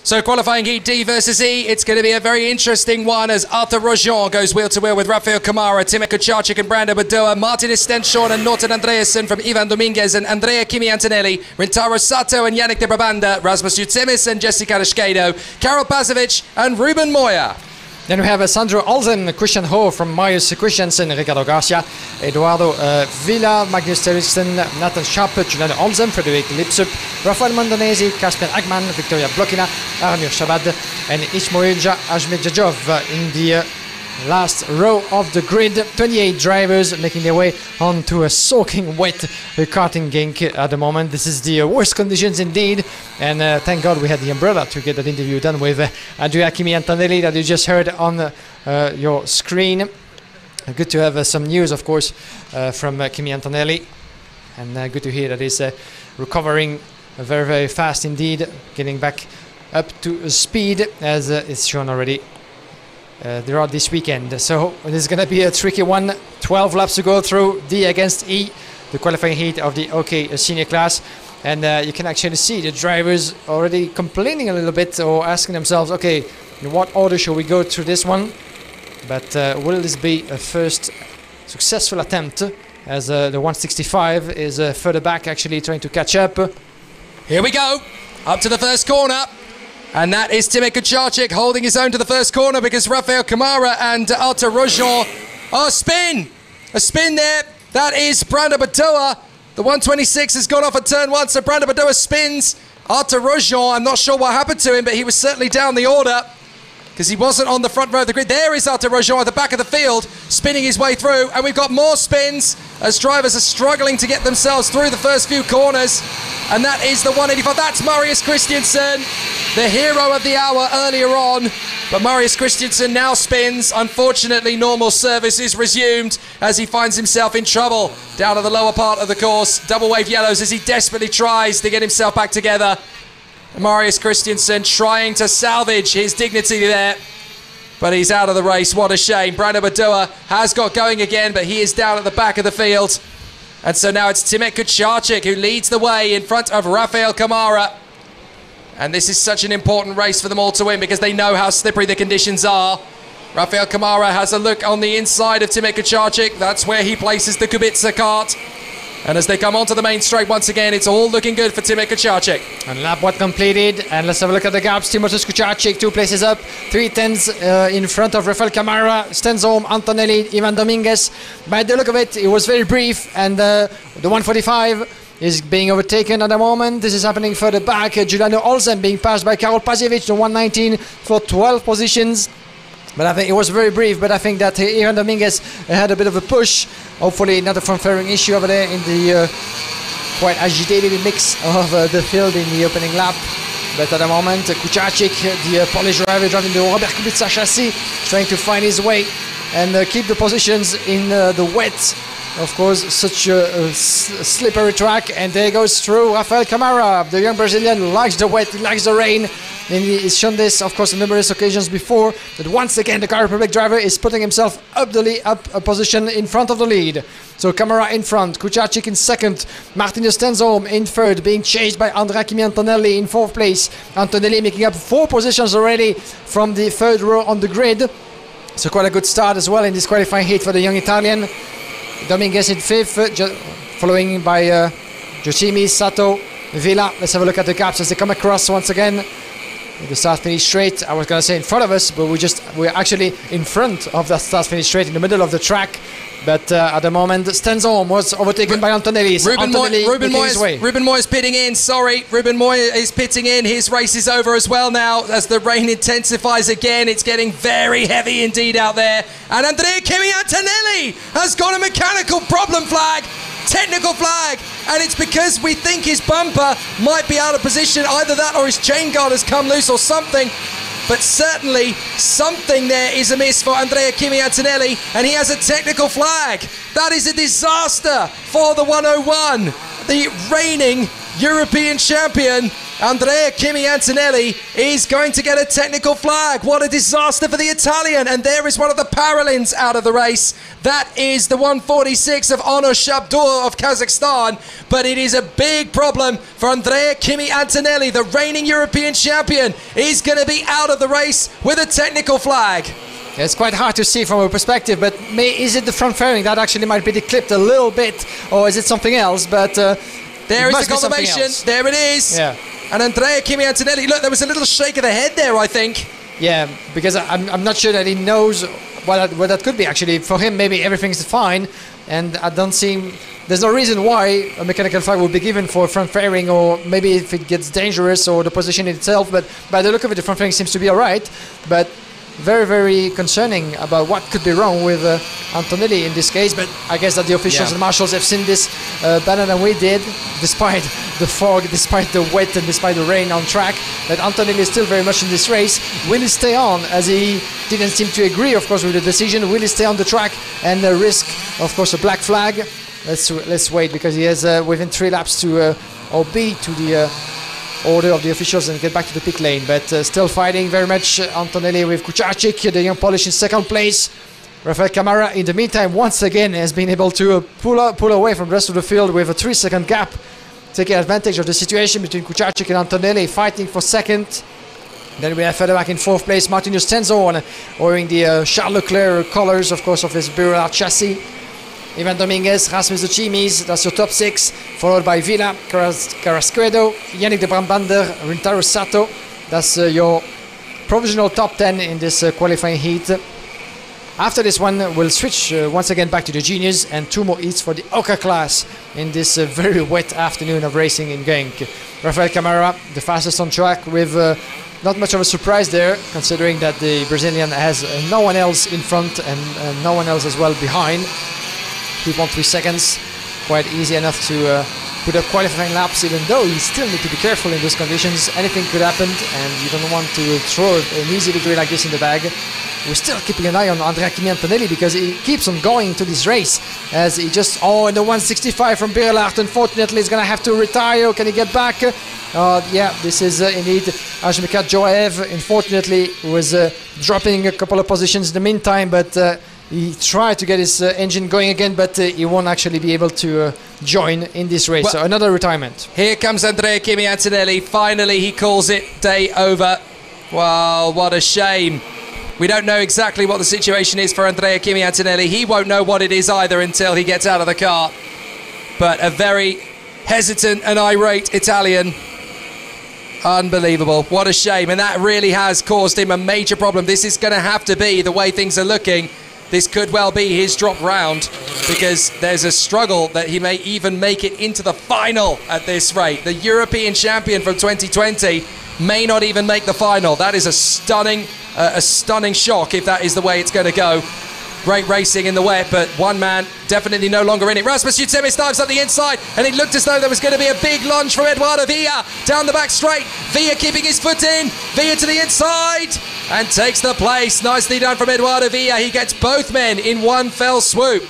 So qualifying heat D versus E, it's going to be a very interesting one as Arthur Rojon goes wheel to wheel with Rafael Kamara, Timo Kucharczyk and Brando Badoa, Martin Stenshorn and Norton Andreasen from Ivan Dominguez and Andrea Kimi Antonelli, Rintaro Sato and Yannick de Brabanda, Rasmus Utsemis and Jessica Rashkedo, Karol Pazovic and Ruben Moya. Then we have Sandro Olsen, Christian Ho from Marius Christiansen, Ricardo Garcia, Eduardo Villa, Magnus Terriksen, Nathan Schaap, Julian Olsen, Frederic Lipsup, Rafael Mondonesi, Kasper Agman, Victoria Blokina, Armur Shabad, and Ismoilja Ajmedjadjov in the last row of the grid. 28 drivers making their way onto a soaking wet karting Genk at the moment. This is the worst conditions indeed, and thank God we had the umbrella to get that interview done with Andrea Kimi Antonelli that you just heard on your screen. Good to have some news, of course, from Kimi Antonelli, and good to hear that he's recovering very, very fast indeed, getting back up to speed as it's shown already throughout this weekend. So this is going to be a tricky one. 12 laps to go through D against E, the qualifying heat of the OK senior class, and you can actually see the drivers already complaining a little bit or asking themselves, okay, in what order should we go through this one? But will this be a first successful attempt as the 165 is further back, actually trying to catch up? Here we go, up to the first corner. And that is Timo Kucharczyk holding his own to the first corner because Rafael Kamara and Arthur Rojon are a spin there. That is Brando Badoa. The 126 has gone off at turn one, so Brando Badoa spins. Arthur Rojon, I'm not sure what happened to him, but he was certainly down the order because he wasn't on the front row of the grid. There is Arthur Rojon at the back of the field, spinning his way through, and we've got more spins as drivers are struggling to get themselves through the first few corners. And that is the 185. That's Marius Christiansen, the hero of the hour earlier on. But Marius Christiansen now spins. Unfortunately, normal service is resumed as he finds himself in trouble down at the lower part of the course. Double wave yellows as he desperately tries to get himself back together. Marius Christiansen trying to salvage his dignity there, but he's out of the race. What a shame. Brando Badoa has got going again, but he is down at the back of the field. And so now it's Timo Kucharczyk who leads the way in front of Rafael Kamara. And this is such an important race for them all to win because they know how slippery the conditions are. Rafael Kamara has a look on the inside of Timo Kucharczyk. That's where he places the Kubica kart. And as they come onto the main straight once again, it's all looking good for Timo Kucharczyk. And lap one completed, and let's have a look at the gaps. Timo Kucharczyk 2 places up, 3 tenths in front of Rafael Kamara, Stenshorn, Antonelli, Ivan Dominguez. By the look of it, it was very brief, and the 145 is being overtaken at the moment. This is happening further back. Giuliano Olsen being passed by Karol Pazovic, the 119 for 12 positions. But I think it was very brief, but I think that Ivan Dominguez had a bit of a push. Hopefully not a front-fairing issue over there in the quite agitated mix of the field in the opening lap. But at the moment, Kucharczyk, the Polish driver driving the Robert Kubica chassis, trying to find his way and keep the positions in the wet. Of course, such a slippery track, and there goes through Rafael Kamara. The young Brazilian likes the wet, he likes the rain. And he's shown this, of course, on numerous occasions before. But once again, the Czech Republic driver is putting himself up a position in front of the lead. So Kamara in front, Kucharczyk in second, Martin Stenshorn in third, being chased by Andrea Kimi Antonelli in fourth place. Antonelli making up 4 positions already from the third row on the grid. So quite a good start as well in this qualifying heat for the young Italian. Dominguez in fifth, following by Josimi, Sato, Villa. Let's have a look at the gaps as they come across once again. The start finish straight, I was going to say in front of us, but we're actually in front of the start finish straight in the middle of the track. But at the moment, Stenshorn was overtaken by Antonelli. So Ruben Moya is pitting in. Sorry, Ruben Moya is pitting in. His race is over as well now as the rain intensifies again. It's getting very heavy indeed out there. And Andrea Kimi Antonelli has got a mechanical problem flag. Technical flag, and it's because we think his bumper might be out of position. Either that or his chain guard has come loose or something, but certainly something there is amiss for Andrea Kimi Antonelli, and he has a technical flag. That is a disaster for the 101, the reigning European champion. Andrea Kimi Antonelli is going to get a technical flag. What a disaster for the Italian. And there is one of the Paralins out of the race. That is the 146 of Onur Shabdur of Kazakhstan. But it is a big problem for Andrea Kimi Antonelli. The reigning European champion is going to be out of the race with a technical flag. It's quite hard to see from a perspective, but is it the front fairing that actually might be declipped a little bit, or is it something else? But there is the confirmation. There it is. Yeah. And Andrea Kimi Antonelli, look, there was a little shake of the head there, I think. Yeah, because I'm not sure that he knows what that could be, actually. For him, maybe everything's fine, and I don't see... There's no reason why a mechanical flag would be given for front fairing, or maybe if it gets dangerous, or the position itself, but by the look of it, the front fairing seems to be all right. But very, very concerning about what could be wrong with Antonelli in this case. But I guess that the officials and marshals have seen this better than we did, despite the fog, despite the wet, and despite the rain on track. But Antonelli is still very much in this race. Will he stay on, as he didn't seem to agree, of course, with the decision? Will he stay on the track and risk, of course, a black flag? Let's wait, because he has within 3 laps to obey to the order of the officials and get back to the pit lane. But still fighting very much Antonelli with Kucharczyk, the young Polish, in second place. Rafael Camara, in the meantime, once again has been able to pull away from the rest of the field with a 3-second gap, taking advantage of the situation between Kucharczyk and Antonelli, fighting for second. Then we have further back in 4th place Martinus Tenzon, wearing the Charles Leclerc colours, of course, of his Birla chassis. Ivan Dominguez, Rasmus de Chimis, that's your top 6, followed by Villa, Carrasquedo, Yannick de Brabander, Rintaro Sato. That's your provisional top 10 in this qualifying heat. After this one, we'll switch once again back to the juniors, and 2 more heats for the Oka class in this very wet afternoon of racing in Genk. Rafael Camara, the fastest on track, with not much of a surprise there, considering that the Brazilian has no one else in front and no one else as well behind. 2.3 seconds, quite easy enough to put up qualifying laps, even though you still need to be careful in those conditions. Anything could happen, and you don't want to throw an easy victory like this in the bag. We're still keeping an eye on Andrea Kimi Antonelli, because he keeps on going to this race, as he just, in the 165 from Birlart, unfortunately is going to have to retire. Can he get back? Yeah, this is indeed Ajmika Joaev, unfortunately, was dropping a couple of positions in the meantime, but he tried to get his engine going again, but he won't actually be able to join in this race. Well, so another retirement. Here comes Andrea Kimi Antonelli. Finally, he calls it day over. Well, what a shame. We don't know exactly what the situation is for Andrea Kimi Antonelli. He won't know what it is either until he gets out of the car. But a very hesitant and irate Italian. Unbelievable. What a shame. And that really has caused him a major problem. This is going to have to be the way things are looking. This could well be his drop round, because there's a struggle that he may even make it into the final at this rate. The European champion from 2020 may not even make the final. That is a stunning shock if that is the way it's going to go. Great racing in the wet, but one man definitely no longer in it. Rasmus Utsemis dives up the inside, and it looked as though there was going to be a big lunge from Eduardo Villa down the back straight. Villa keeping his foot in, Villa to the inside, and takes the place. Nicely done from Eduardo Villa. He gets both men in one fell swoop.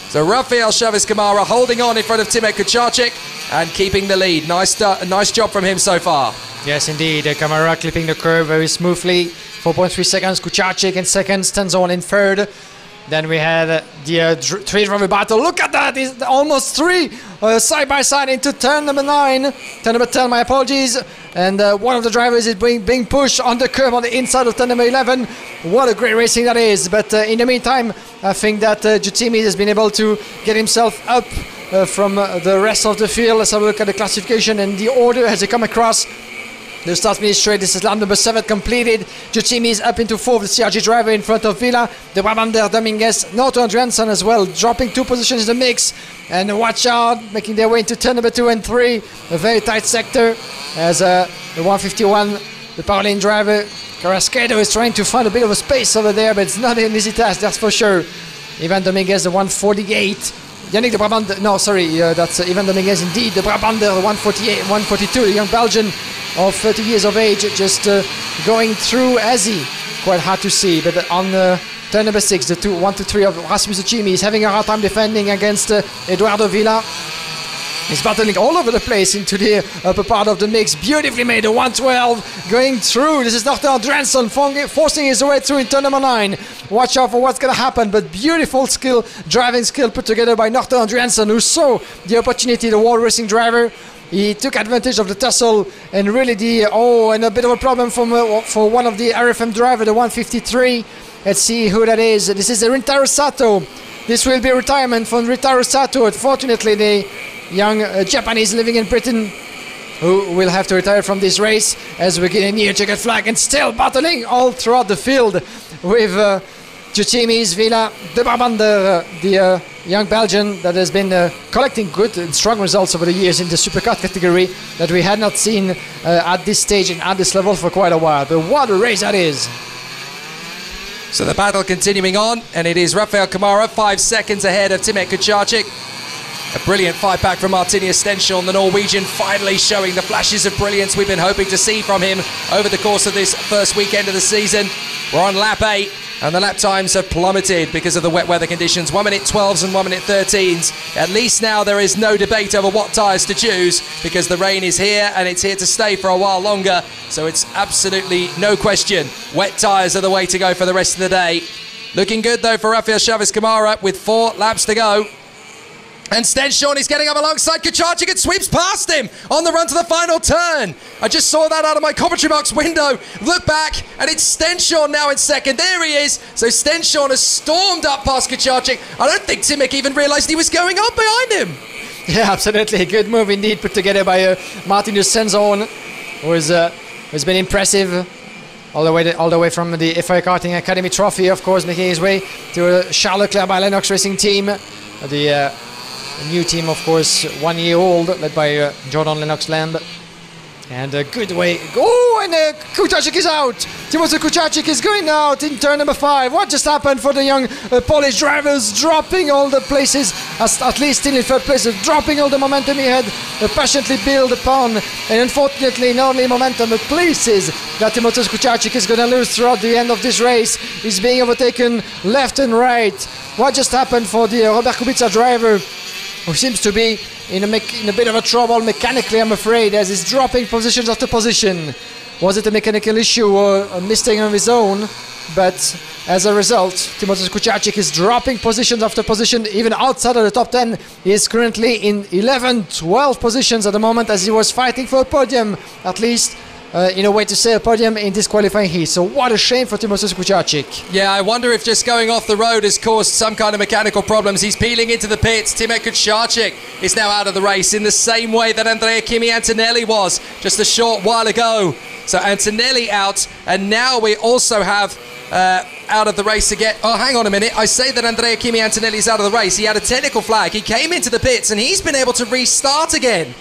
So Rafael Chavez Camara holding on in front of Timo Kucharczyk and keeping the lead. Nice job from him so far. Yes, indeed. Camara clipping the curve very smoothly. 4.3 seconds. Kucharczyk in second. Tenzon in third. Then we had the 3-driver battle. Look at that! It's almost 3 side by side into turn number 9. Turn number 10, my apologies. And one of the drivers is being pushed on the curve on the inside of turn number 11. What a great racing that is. But in the meantime, I think that Jutimi has been able to get himself up from the rest of the field. Let's have a look at the classification and the order as they come across. The start finish straight. This is lap number 7 completed. Jutimi is up into 4th, the CRG driver in front of Villa. The Brabander, Dominguez, Noto Andriansson as well, dropping 2 positions in the mix. And watch out, making their way into turn number 2 and 3. A very tight sector as the 151, the Paralin driver, Carrasquedo, is trying to find a bit of a space over there, but it's not an easy task, that's for sure. Ivan Dominguez, the 148. Yannick de Brabander, no, sorry, that's Ivan Dominguez indeed. The Brabander, 148, 142, the young Belgian of 30 years of age, just going through Azzy. Quite hard to see, but on turn number 6, the 1 to 3 of Rasmus Uchimi is having a hard time defending against Eduardo Villa. He's battling all over the place into the upper part of the mix. Beautifully made, the 112 going through. This is Norton Andriansson forcing his way through in turn number 9. Watch out for what's going to happen, but beautiful skill, driving skill put together by Norton Andriansson, who saw the opportunity, the wall racing driver. He took advantage of the tussle and really and a bit of a problem for one of the RFM driver, the 153. Let's see who that is. This is Rintaro Sato. This will be a retirement from Rintaro Sato. Unfortunately, the young Japanese living in Britain who will have to retire from this race as we get a near checkered flag and still battling all throughout the field with Juchimis, Villa, De Brabander, the young Belgian that has been collecting good and strong results over the years in the supercar category that we had not seen at this stage and at this level for quite a while. But what a race that is! So the battle continuing on, and it is Rafael Kamara 5 seconds ahead of Timek Kucharczyk. A brilliant fight back from Martinius Stenschel, the Norwegian, finally showing the flashes of brilliance we've been hoping to see from him over the course of this first weekend of the season. We're on lap 8, and the lap times have plummeted because of the wet weather conditions. 1 minute 12s and 1 minute 13s. At least now there is no debate over what tyres to choose because the rain is here and it's here to stay for a while longer. So it's absolutely no question. Wet tyres are the way to go for the rest of the day. Looking good though for Rafael Chavez Kamara with 4 laps to go. And Stenschel is getting up alongside Kucharczyk and sweeps past him on the run to the final turn. I just saw that out of my commentary box window. Look back, and it's Stenschel now in second. There he is. So Stenschel has stormed up past Kucharczyk. I don't think Timek even realised he was going up behind him. Yeah, absolutely. Good move indeed put together by Martinus Senzon, who has been impressive. All the way from the FIA Karting Academy Trophy, of course, making his way to Charles Leclerc by Lennox Racing Team. A new team, of course, 1 year old, led by Jordan Lennox Lamb. And a good way. Oh, and Kucharczyk is out. Timothy Kucharczyk is going out in turn number 5. What just happened for the young Polish drivers? Dropping all the places, at least still in third place, dropping all the momentum he had patiently built upon. And unfortunately, not only momentum, but places that Timothy Kucharczyk is going to lose throughout the end of this race. He's being overtaken left and right. What just happened for the Robert Kubica driver, who seems to be in a bit of a trouble mechanically, I'm afraid, as he's dropping positions after position. Was it a mechanical issue or a mistake on his own? But as a result, Timothy Kucharczyk is dropping positions after position, even outside of the top 10. He is currently in 11, 12 positions at the moment, as he was fighting for a podium, at least in a way to say a podium in this qualifying heat. So what a shame for Timothy Kucharczyk. Yeah, I wonder if just going off the road has caused some kind of mechanical problems. He's peeling into the pits. Timek Kucharczyk is now out of the race in the same way that Andrea Kimi Antonelli was just a short while ago. So Antonelli out, and now we also have out of the race again. Oh, hang on a minute. I say that Andrea Kimi Antonelli is out of the race. He had a technical flag. He came into the pits, and he's been able to restart again.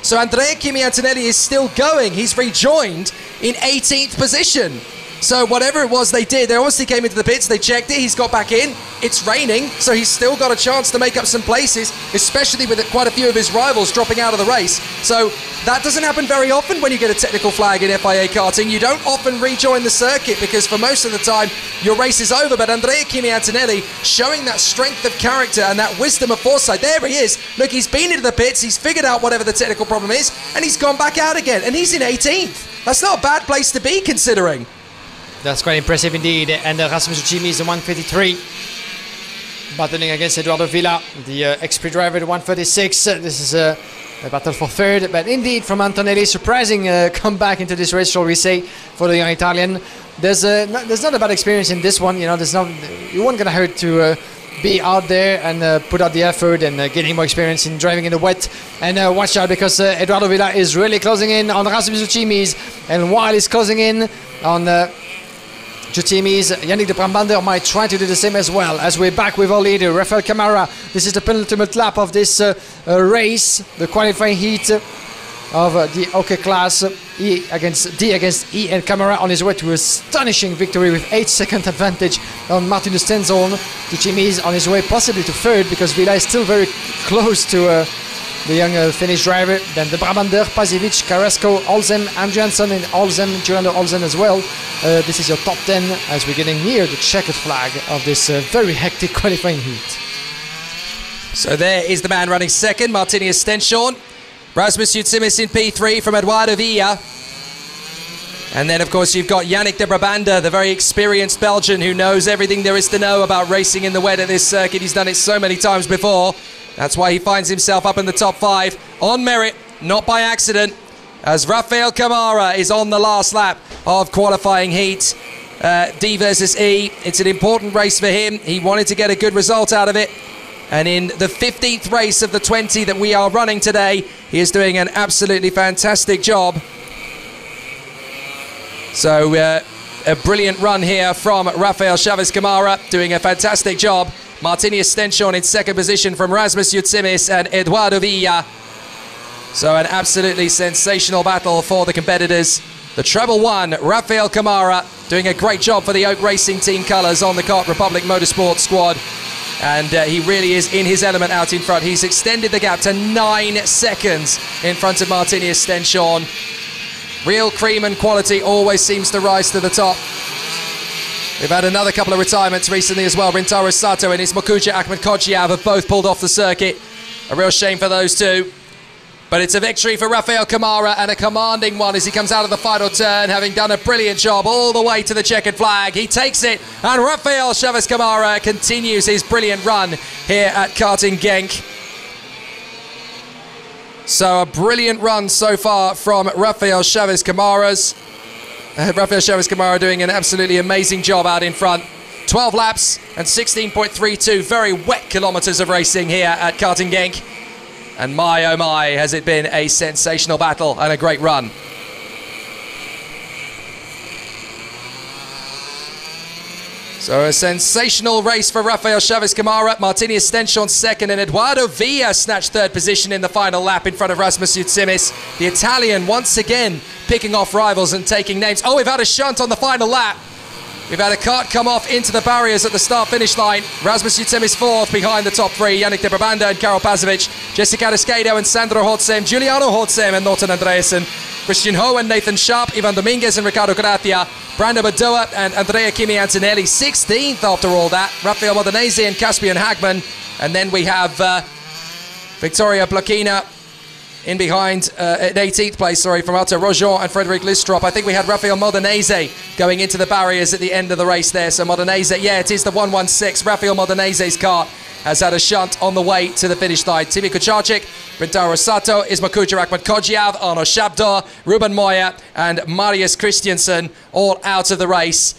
So Andrea Kimi Antonelli is still going. He's rejoined in 18th position. So whatever it was they did, they obviously came into the pits, they checked it, he's got back in. It's raining, so he's still got a chance to make up some places, especially with quite a few of his rivals dropping out of the race. So that doesn't happen very often when you get a technical flag in FIA karting. You don't often rejoin the circuit because for most of the time your race is over. But Andrea Kimi Antonelli showing that strength of character and that wisdom of foresight. There he is. Look, he's been into the pits, he's figured out whatever the technical problem is, and he's gone back out again. And he's in 18th. That's not a bad place to be considering. That's quite impressive indeed. And Rasmus Uchimi is the 153. Battling against Eduardo Villa, the XP driver, the 136. This is a battle for third. But indeed, from Antonelli, surprising comeback into this race, shall we say, for the young Italian. There's not a bad experience in this one. You know, it wasn't going to hurt to be out there and put out the effort and getting more experience in driving in the wet. And watch out, because Eduardo Villa is really closing in on Rasmus Uchimi's. And while he's closing in on Juchimis, Yannick de Brabander might try to do the same as well. As we're back with our leader, Rafael Kamara. This is the penultimate lap of this race, the qualifying heat of the OK class. D against E, and Kamara on his way to a astonishing victory with 8-second advantage on Martinus Stenschel. Juchimis on his way possibly to third, because Villa is still very close to the young Finnish driver. Then the Brabander, Paziewicz, Carrasco, Olsen, Andriansson, and Olsen, Girando Olsen as well. This is your top 10 as we're getting near the checkered flag of this very hectic qualifying heat. So there is the man running second, Martinius Stenshorn. Rasmus Utsimis in P3 from Eduardo Villa. And then, of course, you've got Yannick de Brabander, the very experienced Belgian who knows everything there is to know about racing in the wet at this circuit. He's done it so many times before. That's why he finds himself up in the top 5 on merit, not by accident, as Rafael Camara is on the last lap of qualifying heat. D versus E. It's an important race for him. He wanted to get a good result out of it. And in the 15th race of the 20 that we are running today, he is doing an absolutely fantastic job. So a brilliant run here from Rafael Chavez Camara, doing a fantastic job. Martinius Stenshorn in second position from Rasmus Utsimis and Eduardo Villa. So an absolutely sensational battle for the competitors. The treble one, Rafael Camara, doing a great job for the Oak Racing Team colours on the Kart Republic Motorsport squad. And he really is in his element out in front. He's extended the gap to 9 seconds in front of Martinius Stenshorn. Real cream and quality always seems to rise to the top. We've had another couple of retirements recently as well. Rintaro Sato and Ismakuja Akhmedkodjiav have both pulled off the circuit. A real shame for those two. But it's a victory for Rafael Camara, and a commanding one as he comes out of the final turn, having done a brilliant job all the way to the checkered flag. He takes it, and Rafael Chavez Camara continues his brilliant run here at Karting Genk. So a brilliant run so far from Rafael Chavez Camara doing an absolutely amazing job out in front. 12 laps and 16.32 very wet kilometres of racing here at Karting Genk. And my oh my, has it been a sensational battle and a great run. So a sensational race for Rafael Chavez Camara. Martinius Stenshorn second, and Eduardo Villa snatched third position in the final lap in front of Rasmus Utsimis. The Italian once again picking off rivals and taking names. Oh, we've had a shunt on the final lap. We've had a kart come off into the barriers at the start-finish line. Rasmus Utsimis fourth behind the top 3. Yannick de Brabander and Karol Pazovic. Jessica Risquedo and Sandro Hotzem. Giuliano Hotzem and Norton Andreasen. Christian Ho and Nathan Sharp. Ivan Dominguez and Ricardo Gratia. Brando Badoa and Andrea Kimi Antonelli. 16th after all that. Rafael Modenese and Caspian Hagman. And then we have Victoria Blakina in behind at 18th place, from Arthur Rojon and Frederic Listrop. I think we had Rafael Modenese going into the barriers at the end of the race there. So Modenese, yeah, it is the 116. Rafael Modenese's car has had a shunt on the way to the finish line. Timi Kucharczyk, Rintaro Sato, Ismakuja Akhmedkodjiav, Arno Shabdor, Ruben Moya and Marius Christiansen all out of the race.